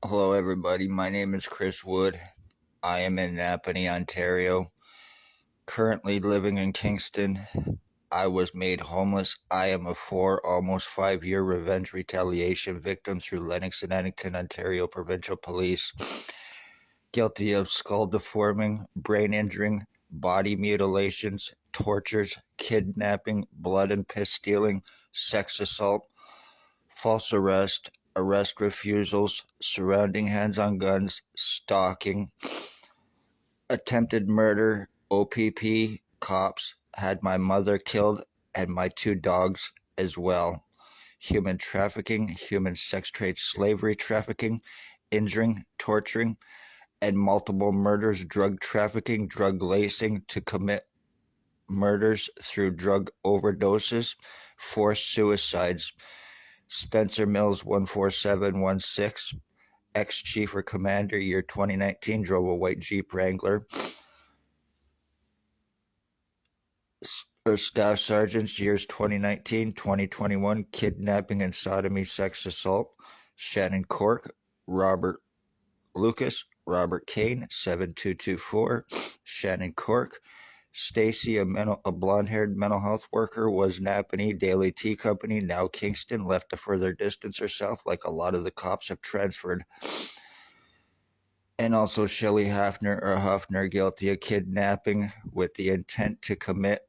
Hello, everybody. My name is Chris Wood. I am in Napanee, Ontario. Currently living in Kingston. I was made homeless. I am a almost 5 year revenge retaliation victim through Lennox and Addington, Ontario Provincial Police. Guilty of skull deforming, brain injuring, body mutilations, tortures, kidnapping, blood and piss stealing, sex assault, false arrest, arrest refusals, surrounding hands on guns, stalking, attempted murder, O.p.p, cops, had my mother killed, and my two dogs as well. Human trafficking, human sex trade, slavery trafficking, injuring, torturing, and multiple murders, drug trafficking, drug lacing to commit murders through drug overdoses, forced suicides. Spencer Mills 14716, ex-chief or commander, year 2019, drove a white Jeep Wrangler. Staff sergeants, years 2019, 2021, kidnapping and sodomy, sex assault. Shannon Cork, Robert Lucas, Robert Kane, 7224. Shannon Cork. Stacy, a blonde-haired mental health worker, was Napanee Daily Tea Company, now Kingston, left to further distance herself like a lot of the cops have transferred. And also Shelley Huffner, guilty of kidnapping with the intent to commit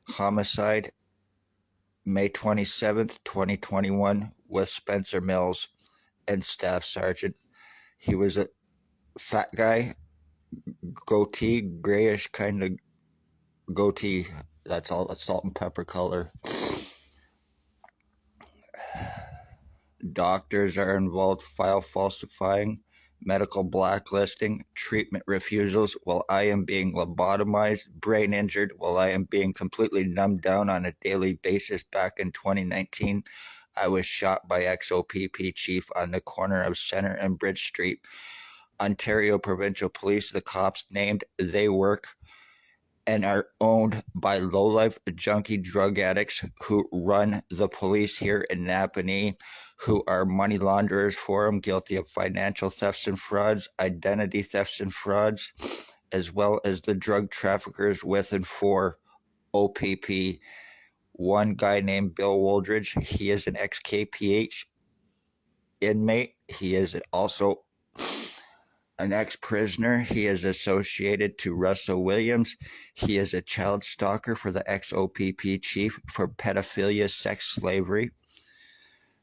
homicide, May 27th, 2021, with Spencer Mills and Staff Sergeant. He was a fat guy, goatee, grayish kind of goatee. That's all, that's salt and pepper color. Doctors are involved, file falsifying, medical blacklisting, treatment refusals while I am being lobotomized, brain injured while I am being completely numbed down on a daily basis. Back in 2019, I was shot by ex-O.p.p chief on the corner of Centre and Bridge Street. Ontario Provincial Police, the cops named, they work and are owned by lowlife junkie drug addicts who run the police here in Napanee, who are money launderers for them, guilty of financial thefts and frauds, identity thefts and frauds, as well as the drug traffickers with and for O.p.p. One guy named Bill Woldridge, he is an ex-KPH inmate. He is also an ex-prisoner. He is associated to Russell Williams. He is a child stalker for the ex-O.p.p chief for pedophilia, sex slavery.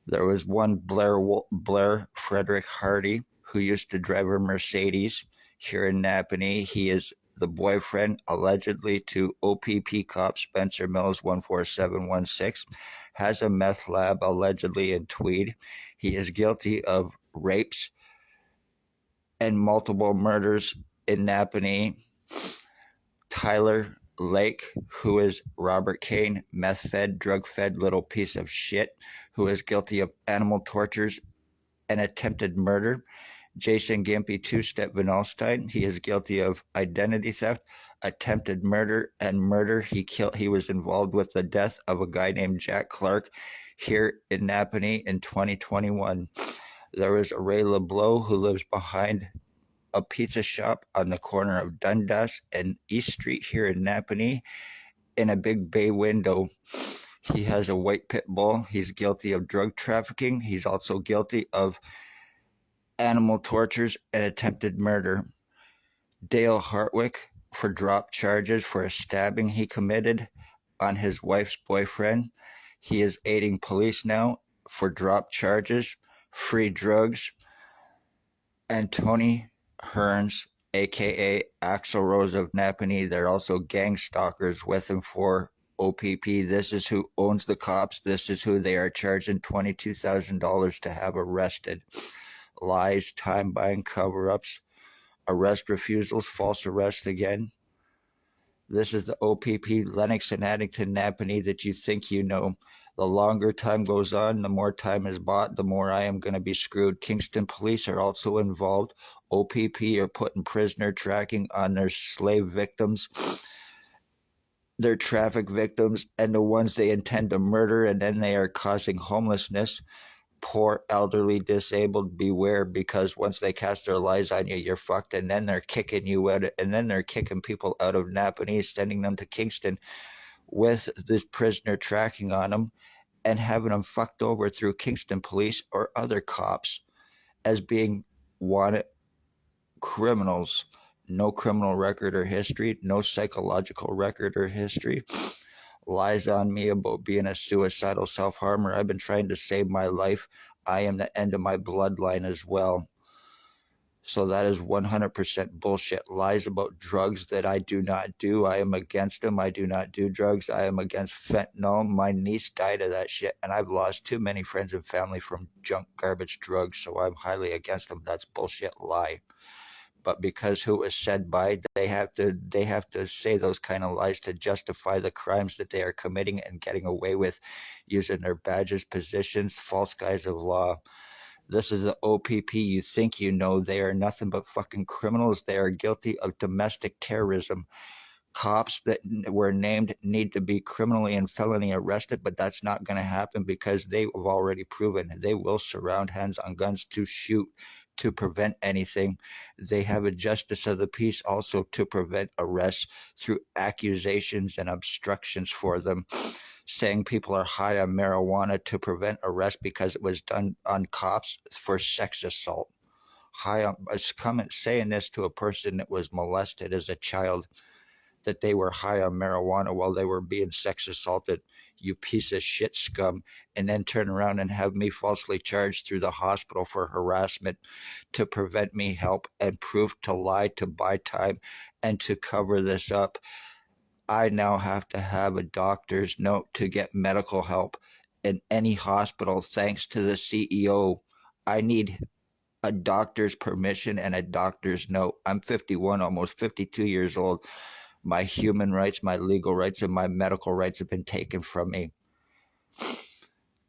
There was one Blair Frederick Hardy, who used to drive a Mercedes here in Napanee. He is the boyfriend, allegedly, to O.p.p cop Spencer Mills 14716, has a meth lab, allegedly, in Tweed. He is guilty of rapes and multiple murders in Napanee. Tyler Lake, who is Robert Kane, meth-fed, drug-fed little piece of shit, who is guilty of animal tortures and attempted murder. Jason Gimpy, two-step Vinalstein, he is guilty of identity theft, attempted murder, and murder. He was involved with the death of a guy named Jack Clark here in Napanee in 2021. There is Ray LeBlanc, who lives behind a pizza shop on the corner of Dundas and East Street here in Napanee in a big bay window. He has a white pit bull. He's guilty of drug trafficking. He's also guilty of animal tortures and attempted murder. Dale Hartwick, for drop charges for a stabbing he committed on his wife's boyfriend. He is aiding police now for drop charges, free drugs. And Tony Hearns, aka Axel Rose of Napanee, they're also gang stalkers with him for O.p.p. This is who owns the cops. This is who they are charging $22,000 to have arrested. Lies, time buying, cover-ups, arrest refusals, false arrest again. This is the O.p.p Lennox and Addington Napanee that you think you know. The longer time goes on, the more time is bought, the more I am going to be screwed. Kingston police are also involved. O.p.p are putting prisoner tracking on their slave victims, their traffic victims, and the ones they intend to murder, and then they are causing homelessness. Poor, elderly, disabled, beware, because once they cast their lies on you, you're fucked. And then they're kicking you out, and then they're kicking people out of Napanee, sending them to Kingston with this prisoner tracking on them and having them fucked over through Kingston police or other cops as being wanted criminals. No criminal record or history, no psychological record or history. Lies on me about being a suicidal self-harmer. I've been trying to save my life. I am the end of my bloodline as well. So that is 100% bullshit. Lies about drugs that I do not do. I am against them. I do not do drugs. I am against fentanyl. My niece died of that shit, and I've lost too many friends and family from junk garbage drugs, so I'm highly against them. That's bullshit lie. But because who is said by, they have to say those kind of lies to justify the crimes that they are committing and getting away with using their badges, positions, false guise of law. This is the O.p.p. You think you know. They are nothing but fucking criminals. They are guilty of domestic terrorism. Cops that were named need to be criminally and felony arrested, but that's not going to happen because they have already proven they will surround hands on guns to shoot to prevent anything. They have a justice of the peace also to prevent arrests through accusations and obstructions for them, saying people are high on marijuana to prevent arrest because it was done on cops for sex assault. High on, saying this to a person that was molested as a child, that they were high on marijuana while they were being sex assaulted, you piece of shit scum, and then turn around and have me falsely charged through the hospital for harassment to prevent me help and prove to lie to buy time and to cover this up. I now have to have a doctor's note to get medical help in any hospital thanks to the CEO. I need a doctor's permission and a doctor's note. I'm 51, almost 52 years old. My human rights, my legal rights, and my medical rights have been taken from me.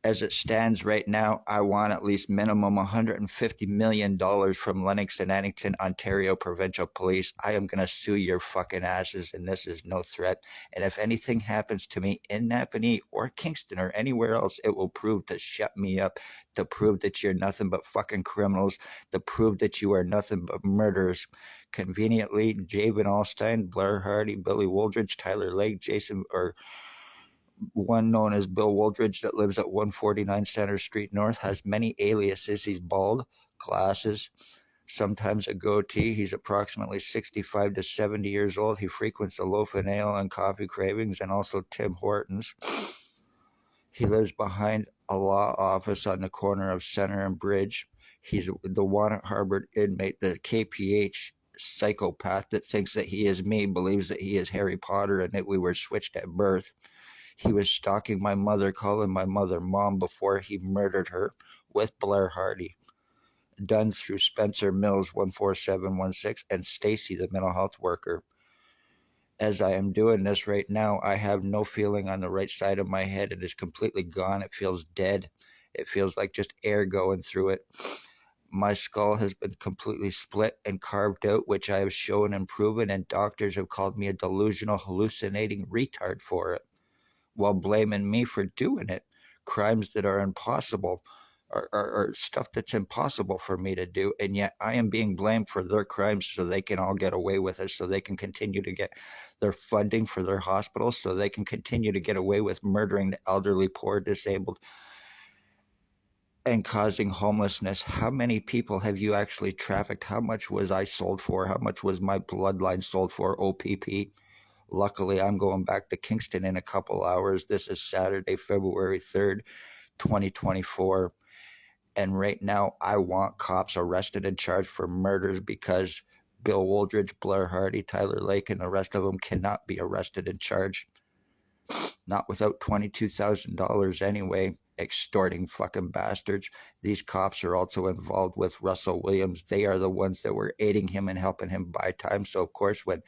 As it stands right now, I want at least minimum $150 million from Lennox and Addington, Ontario Provincial Police. I am going to sue your fucking asses, and this is no threat. And if anything happens to me in Napanee or Kingston or anywhere else, it will prove to shut me up, to prove that you're nothing but fucking criminals, to prove that you are nothing but murderers. Conveniently, Javen Alstein, Blair Hardy, Billy Wooldridge, Tyler Lake, Jason, or one known as Bill Wooldridge that lives at 149 Center Street North, has many aliases. He's bald, glasses, sometimes a goatee. He's approximately 65 to 70 years old. He frequents a loaf and ale and coffee cravings and also Tim Hortons. He lives behind a law office on the corner of Center and Bridge. He's the wanted Harvard inmate, the KPH psychopath that thinks that he is me, believes that he is Harry Potter and that we were switched at birth. He was stalking my mother, calling my mother mom before he murdered her with Blair Hardy. Done through Spencer Mills 14716 and Stacy, the mental health worker. As I am doing this right now, I have no feeling on the right side of my head. It is completely gone. It feels dead. It feels like just air going through it. My skull has been completely split and carved out, which I have shown and proven, and doctors have called me a delusional, hallucinating retard for it, while blaming me for doing it. Crimes that are impossible, or stuff that's impossible for me to do, and yet I am being blamed for their crimes so they can all get away with it, so they can continue to get their funding for their hospitals, so they can continue to get away with murdering the elderly, poor, disabled, and causing homelessness. How many people have you actually trafficked? How much was I sold for? How much was my bloodline sold for, O.p.p.? Luckily, I'm going back to Kingston in a couple hours. This is Saturday, February 3rd, 2024. And right now, I want cops arrested and charged for murders because Bill Wooldridge, Blair Hardy, Tyler Lake, and the rest of them cannot be arrested and charged. Not without $22,000 anyway. Extorting fucking bastards. These cops are also involved with Russell Williams. They are the ones that were aiding him and helping him buy time. So, of course, when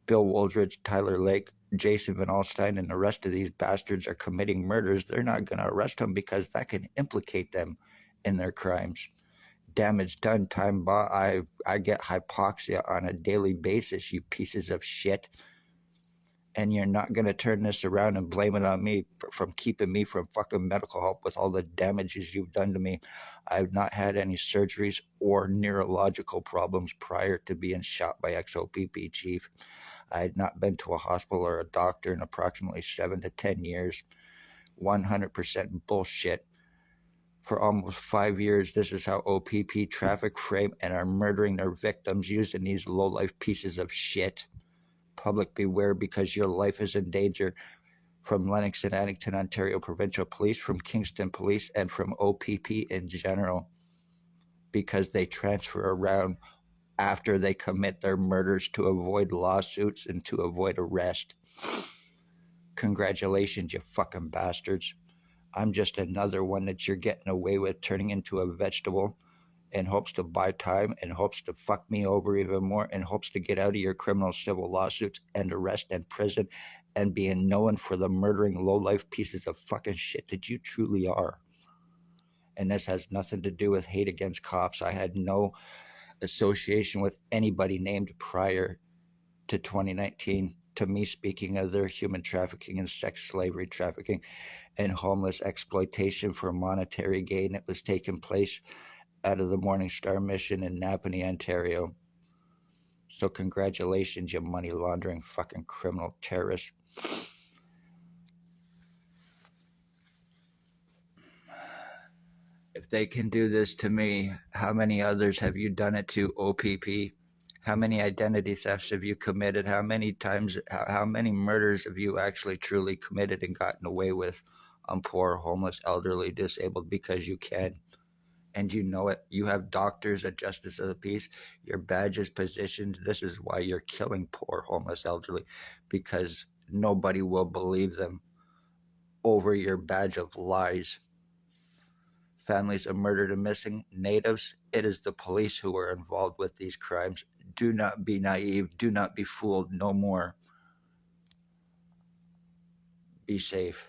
Bill Wooldridge, Tyler Lake, Jason Van Alstyne, and the rest of these bastards are committing murders, they're not going to arrest them because that can implicate them in their crimes. Damage done, time bought. I get hypoxia on a daily basis, you pieces of shit. And you're not going to turn this around and blame it on me from keeping me from fucking medical help with all the damages you've done to me. I've not had any surgeries or neurological problems prior to being shot by XOPP, Chief. I had not been to a hospital or a doctor in approximately 7 to 10 years. 100% bullshit. For almost 5 years, this is how OPP traffic frame and are murdering their victims using these low-life pieces of shit. Public beware, because your life is in danger. From Lennox and Addington, Ontario Provincial Police, from Kingston Police, and from OPP in general, because they transfer around after they commit their murders to avoid lawsuits and to avoid arrest. Congratulations, you fucking bastards. I'm just another one that you're getting away with turning into a vegetable in hopes to buy time, in hopes to fuck me over even more, in hopes to get out of your criminal civil lawsuits and arrest and prison and being known for the murdering low-life pieces of fucking shit that you truly are. And this has nothing to do with hate against cops. I had no association with anybody named prior to 2019 to me speaking of their human trafficking and sex slavery trafficking and homeless exploitation for monetary gain that was taking place out of the Morning Star mission in Napanee, Ontario. So congratulations, you money laundering fucking criminal terrorist. If they can do this to me, how many others have you done it to, OPP? How many identity thefts have you committed? How many times, how many murders have you actually truly committed and gotten away with on poor, homeless, elderly, disabled because you can? And you know it. You have doctors at Justice of the Peace. Your badge is positioned. This is why you're killing poor, homeless, elderly, because nobody will believe them over your badge of lies. Families of murdered and missing natives, it is the police who are involved with these crimes. Do not be naive. Do not be fooled no more. Be safe.